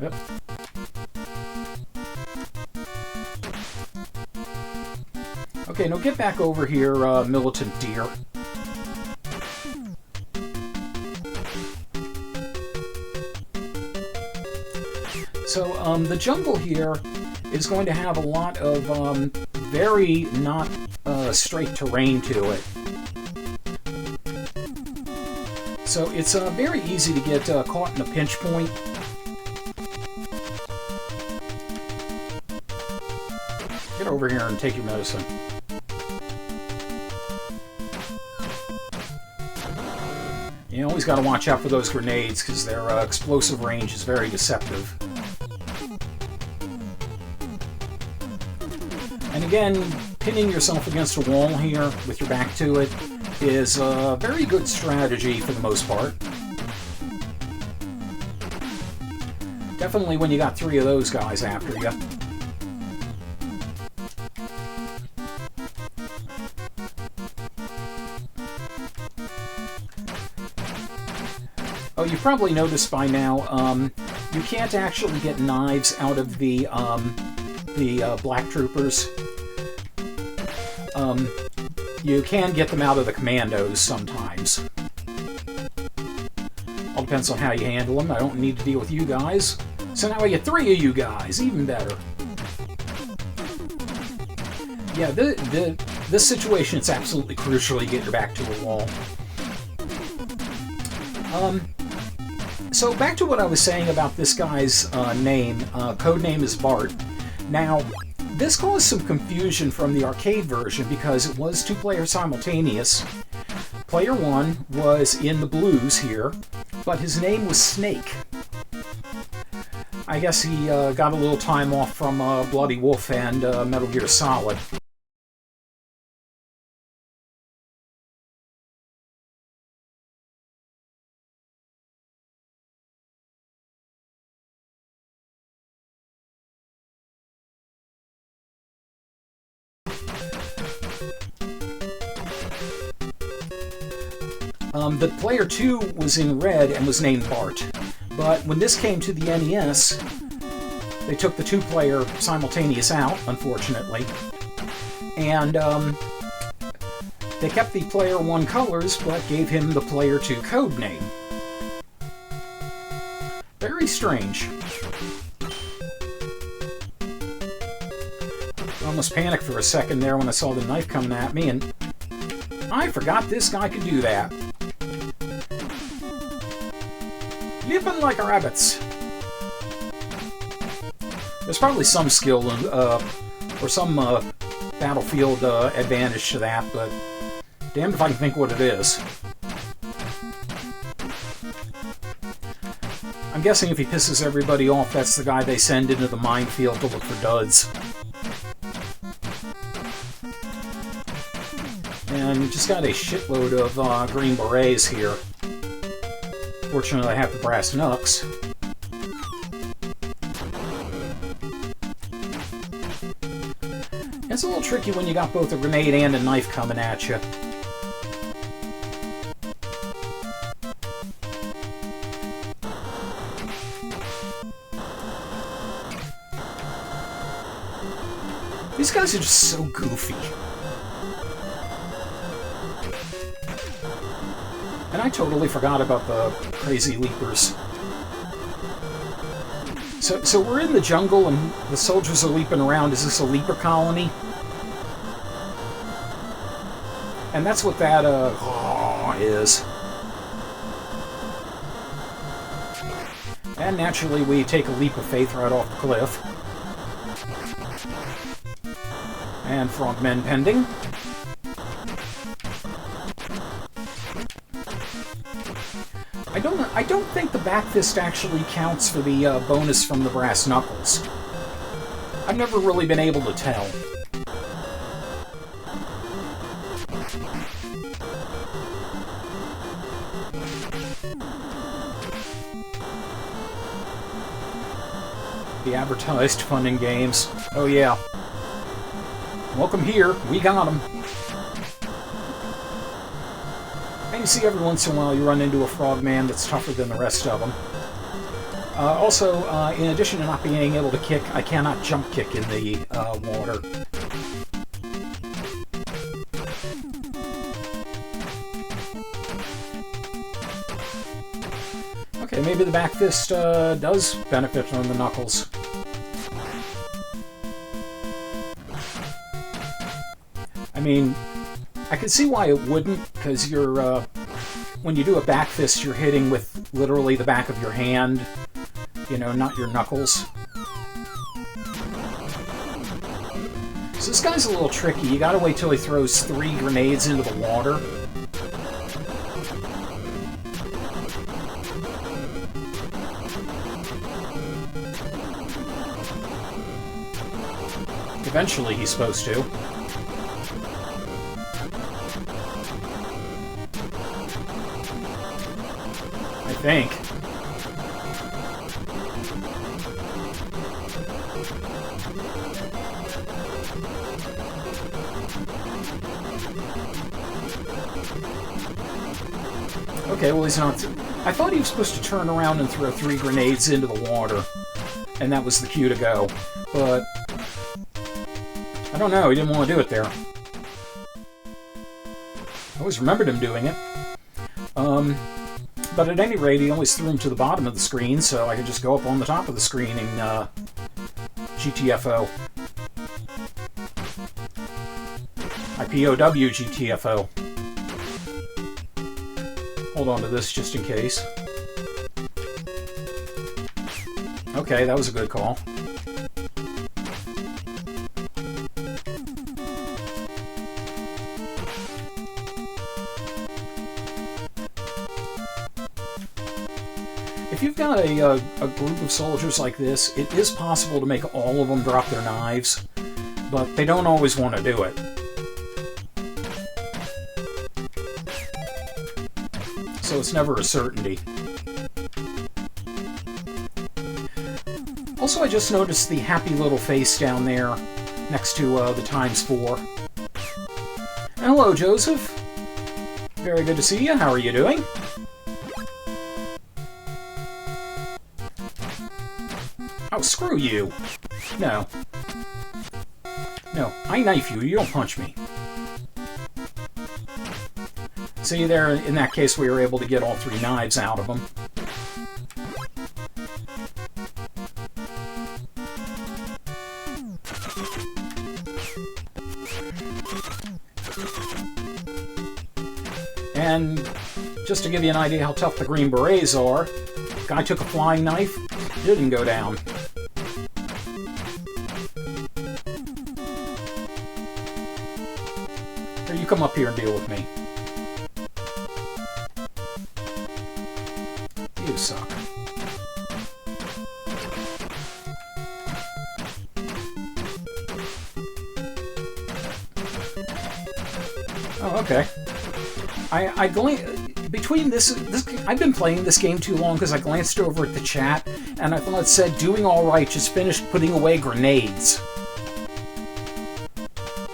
Yep. Okay, now get back over here, militant deer. So, the jungle here is going to have a lot of very not straight terrain to it. So it's very easy to get caught in a pinch point. Get over here and take your medicine. You always got to watch out for those grenades because their explosive range is very deceptive. And again, pinning yourself against a wall here with your back to it is a very good strategy for the most part. Definitely when you got 3 of those guys after you. Oh, you probably noticed by now, you can't actually get knives out of the black troopers. You can get them out of the commandos sometimes. All depends on how you handle them. I don't need to deal with you guys. So now I get 3 of you guys, even better. Yeah, this situation, it's absolutely crucial you get your back to a wall. So back to what I was saying about this guy's name. Code name is Bart. Now, this caused some confusion from the arcade version because it was 2-player simultaneous. Player 1 was in the blues here, but his name was Snake. I guess he got a little time off from Bloody Wolf and Metal Gear Solid. The player 2 was in red and was named Bart. But when this came to the NES, they took the 2-player simultaneous out, unfortunately. And they kept the player 1 colors, but gave him the player 2 code name. Very strange. I almost panicked for a second there when I saw the knife coming at me, and I forgot this guy could do that. Leaping like rabbits. There's probably some skill or some battlefield advantage to that, but damned if I can think what it is. I'm guessing if he pisses everybody off, that's the guy they send into the minefield to look for duds. And just got a shitload of green berets here. Fortunately, I have the brass knucks. It's a little tricky when you got both a grenade and a knife coming at you. These guys are just so goofy. And I totally forgot about the crazy leapers. So we're in the jungle and the soldiers are leaping around. Is this a leaper colony? And that's what that is. And naturally we take a leap of faith right off the cliff. And frogmen pending. I don't think the back fist actually counts for the bonus from the brass knuckles. I've never really been able to tell. The advertised fun and games. Oh yeah. Welcome here. We got them. And you see every once in a while you run into a frogman that's tougher than the rest of them. Also, in addition to not being able to kick, I cannot jump kick in the water. Okay, maybe the back fist does benefit on the knuckles. I mean, I can see why it wouldn't, because you're, when you do a back fist, you're hitting with literally the back of your hand, you know, not your knuckles. So this guy's a little tricky. You gotta wait till he throws 3 grenades into the water. Eventually he's supposed to. I think. Okay, well he's not... I thought he was supposed to turn around and throw 3 grenades into the water. And that was the cue to go. But... I don't know, he didn't want to do it there. I always remembered him doing it. But at any rate, he always threw him to the bottom of the screen, so I could just go up on the top of the screen and GTFO. I POW GTFO. Hold on to this just in case. Okay, that was a good call. If you've got a group of soldiers like this, it is possible to make all of them drop their knives, but they don't always want to do it. So it's never a certainty. Also, I just noticed the happy little face down there next to the ×4. And hello, Joseph. Very good to see you. How are you doing? Oh, screw you! No. No, I knife you, you don't punch me. See there, in that case we were able to get all 3 knives out of them. And just to give you an idea how tough the Green Berets are, guy took a flying knife, didn't go down. Here, you come up here and deal with me. You suck. Oh, okay. I between this I've been playing this game too long because I glanced over at the chat and I thought it said doing all right, just finished putting away grenades.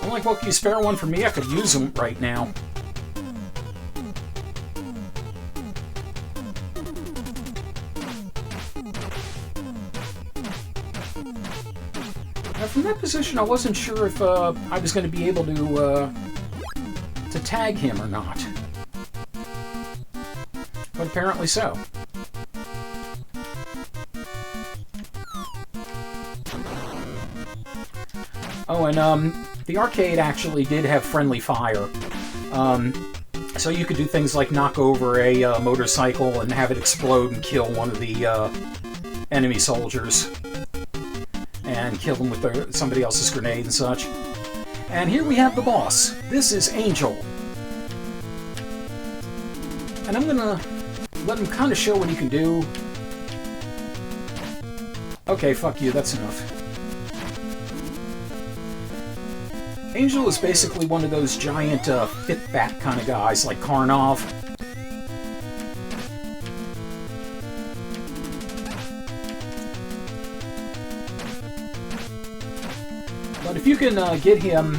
I'm like, well, can you spare one for me? I could use them right now. Now, from that position, I wasn't sure if I was going to be able to tag him or not. But apparently so. Oh, and the arcade actually did have friendly fire. So you could do things like knock over a motorcycle and have it explode and kill one of the enemy soldiers. And kill them with somebody else's grenade and such. And here we have the boss. This is Angel. And I'm gonna let him kind of show what he can do. Okay, fuck you, that's enough. Angel is basically one of those giant fit bat kind of guys, like Karnov. But if you can get him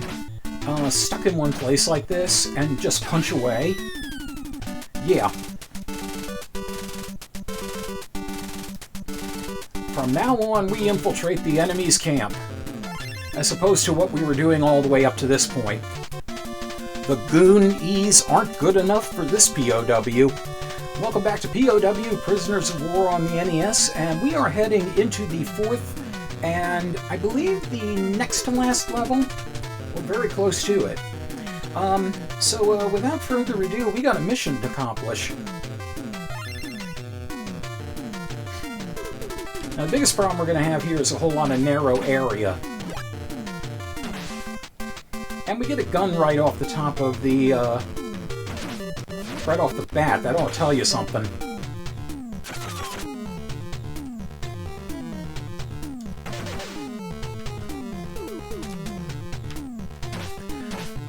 stuck in one place like this and just punch away, yeah. From now on, we infiltrate the enemy's camp, as opposed to what we were doing all the way up to this point. The Goon-E's aren't good enough for this POW. Welcome back to POW, Prisoners of War on the NES, and we are heading into the 4th and, I believe, the next to last level? We're very close to it. So without further ado, we got a mission to accomplish. Now, the biggest problem we're going to have here is a whole lot of narrow area. And we get a gun right off the top of the, right off the bat. That ought to tell you something.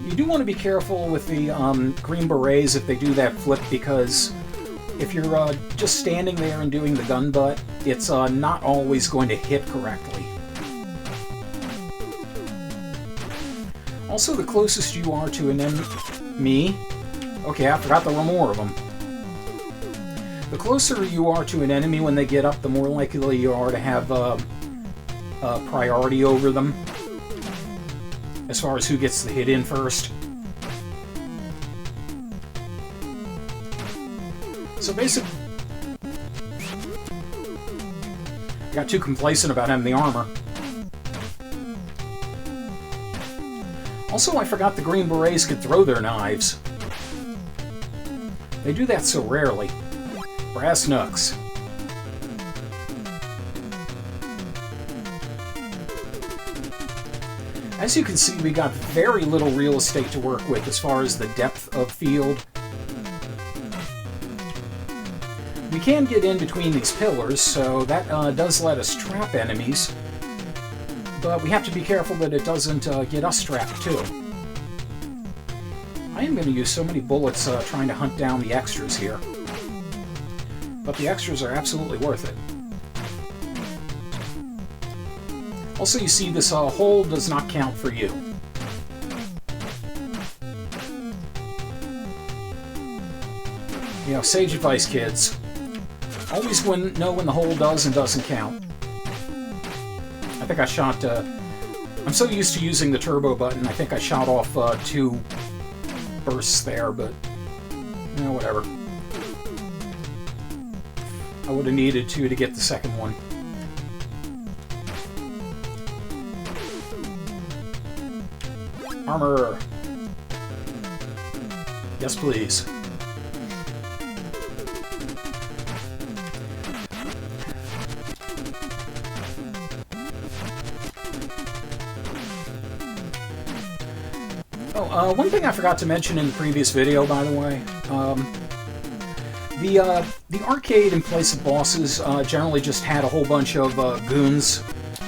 You do want to be careful with the Green Berets if they do that flip, because if you're just standing there and doing the gun butt, it's not always going to hit correctly. Also, the closest you are to an enemy... Okay, I forgot there were more of them. The closer you are to an enemy when they get up, the more likely you are to have priority over them, as far as who gets the hit in first. So basically, I got too complacent about having the armor. Also, I forgot the Green Berets could throw their knives. They do that so rarely. Brass knucks. As you can see, we got very little real estate to work with as far as the depth of field. We can get in between these pillars, so that does let us trap enemies. But we have to be careful that it doesn't get us trapped, too. I am going to use so many bullets trying to hunt down the extras here. But the extras are absolutely worth it. Also, you see this hole does not count for you. You know, sage advice, kids. Always know when the hole does and doesn't count. I think I shot... I'm so used to using the turbo button, I think I shot off 2 bursts there, but... You know, whatever. I would have needed 2 to get the second one. Armor! Yes, please. One thing I forgot to mention in the previous video, by the way, the arcade, in place of bosses, generally just had a whole bunch of goons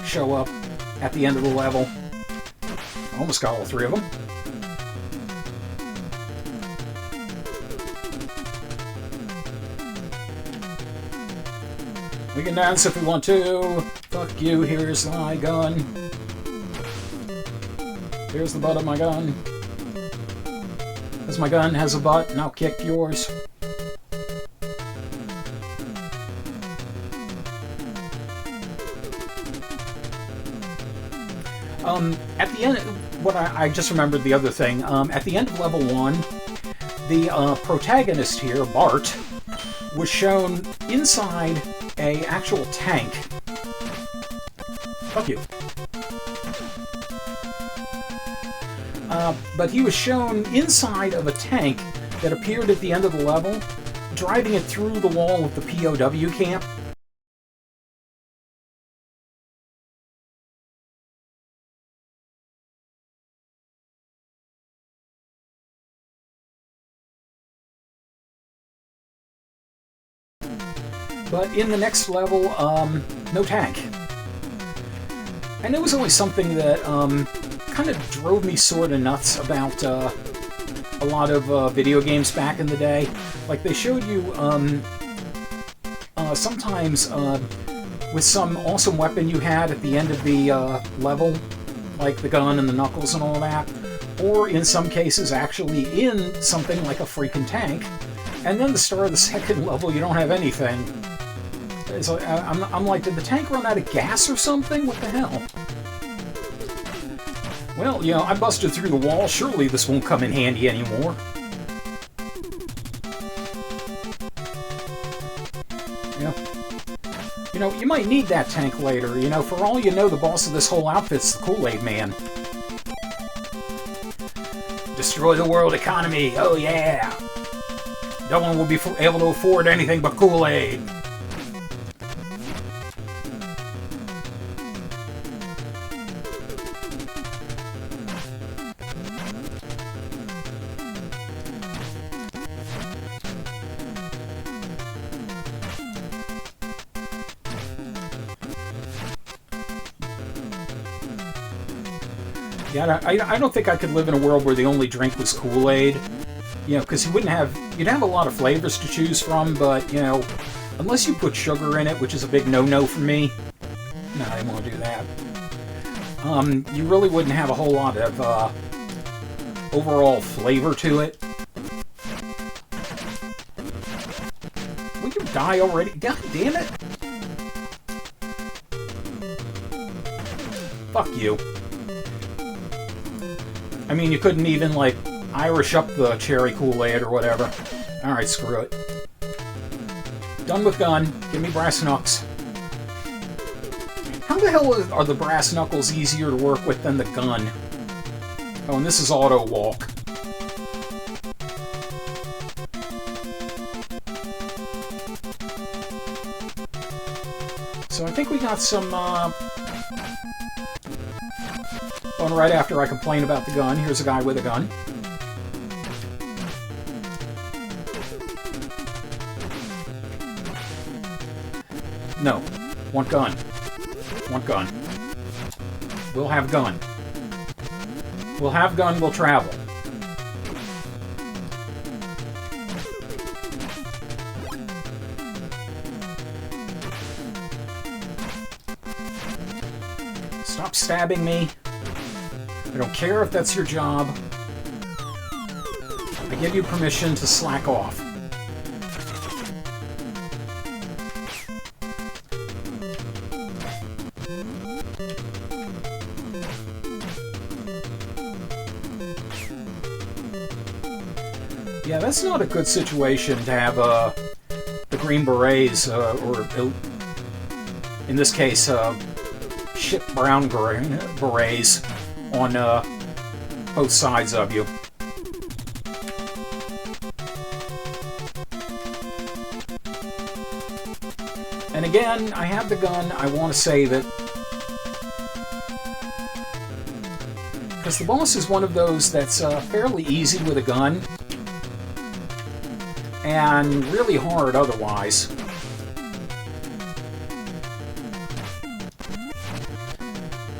show up at the end of the level. Almost got all 3 of them. We can dance if we want to. Fuck you, here's my gun. Here's the butt of my gun. Because my gun has a butt, and I'll kick yours. At the end, I just remembered the other thing. At the end of level 1, the protagonist here, Bart, was shown inside a actual tank. Fuck you. But he was shown inside of a tank that appeared at the end of the level, driving it through the wall of the POW camp. But in the next level, no tank. And it was always something that kind of drove me sort of nuts about a lot of video games back in the day. Like, they showed you sometimes with some awesome weapon you had at the end of the level, like the gun and the knuckles and all that, or in some cases actually in something like a freaking tank, and then the start of the second level you don't have anything. It's like, I'm like, did the tank run out of gas or something? What the hell? Well, you know, I busted through the wall. Surely this won't come in handy anymore. Yeah. You know, you might need that tank later. You know, for all you know, the boss of this whole outfit's the Kool-Aid Man. Destroy the world economy. Oh, yeah. No one will be able to afford anything but Kool-Aid. Yeah, I don't think I could live in a world where the only drink was Kool-Aid. You know, because you'd have a lot of flavors to choose from, but, you know, unless you put sugar in it, which is a big no-no for me. No, I didn't want to do that. You really wouldn't have a whole lot of, overall flavor to it. Will you die already? God damn it! Fuck you. I mean, you couldn't even, like, Irish up the cherry Kool-Aid or whatever. Alright, screw it. Done with gun. Give me brass knucks. How the hell are the brass knuckles easier to work with than the gun? Oh, and this is auto walk. So I think we got some, going right after I complain about the gun. Here's a guy with a gun. No. Want gun. Want gun. We'll have gun. We'll have gun, we'll travel. Stop stabbing me. I don't care if that's your job. I give you permission to slack off. Yeah, that's not a good situation to have the Green Berets, or in this case, shit brown Berets on both sides of you. And again, I have the gun. I want to save it. Because the boss is one of those that's fairly easy with a gun. And really hard otherwise.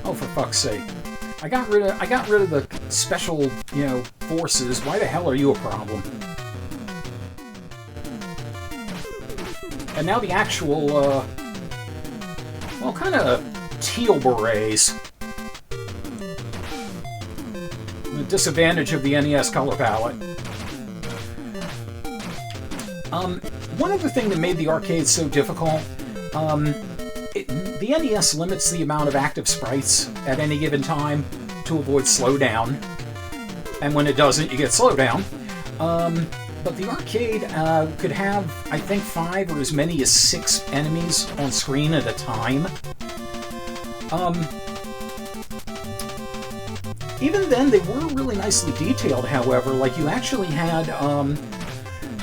Oh, for fuck's sake. I got rid of the special, you know, forces. Why the hell are you a problem? And now the actual, well, kind of teal berets. The disadvantage of the NES color palette. One other thing that made the arcade so difficult, the NES limits the amount of active sprites at any given time to avoid slowdown. And when it doesn't, you get slowdown. But the arcade could have, I think, 5 or as many as 6 enemies on screen at a time. Even then, they were really nicely detailed, however. Like, you actually had,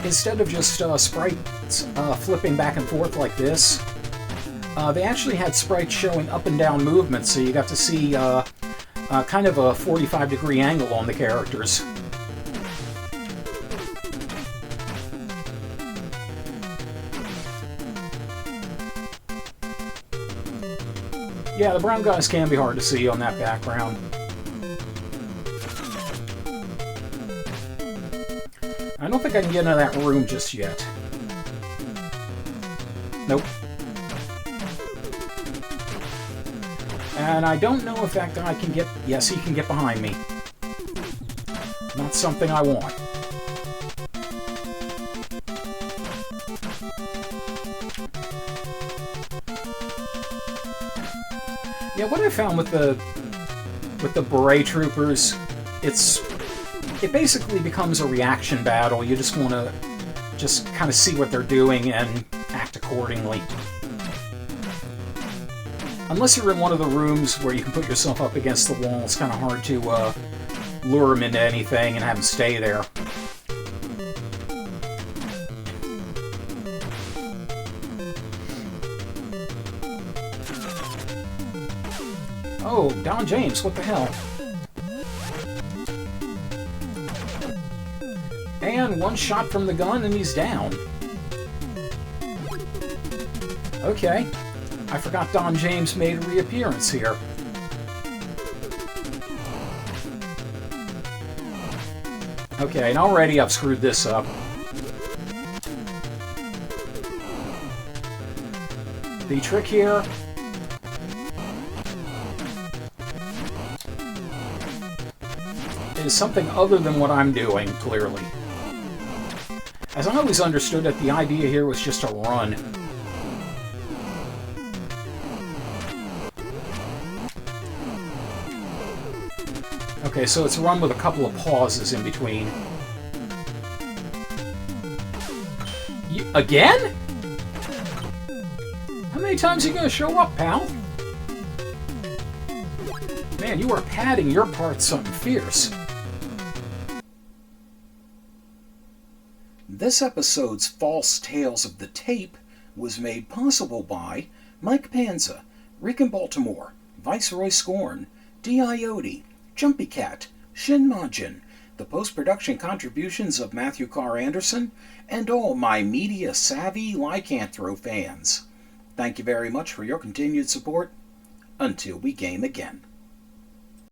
instead of just sprites flipping back and forth like this, they actually had sprites showing up and down movements, so you got to see kind of a 45-degree angle on the characters. Yeah, the brown guys can be hard to see on that background. I don't think I can get into that room just yet. Nope. And I don't know if that guy can get... Yes, he can get behind me. Not something I want. Yeah, what I found with the Beret troopers, it basically becomes a reaction battle. You just want to just kind of see what they're doing and act accordingly. Unless you're in one of the rooms where you can put yourself up against the wall, it's kind of hard to lure them into anything and have them stay there. Oh, Don James, what the hell? And one shot from the gun and he's down. Okay. I forgot Don James made a reappearance here. Okay, and already I've screwed this up. The trick here is something other than what I'm doing, clearly. As I always understood it, the idea here was just to run. Okay, so it's run with a couple of pauses in between. Again? How many times are you gonna show up, pal? Man, you are padding your part something fierce. This episode's False Tales of the Tape was made possible by Mike Panza, Rick in Baltimore, Viceroy Scorn, D.I.O.D., Jumpy Cat, Shin Majin, the post-production contributions of Matthew Carr Anderson, and all my media-savvy lycanthro fans. Thank you very much for your continued support. Until we game again.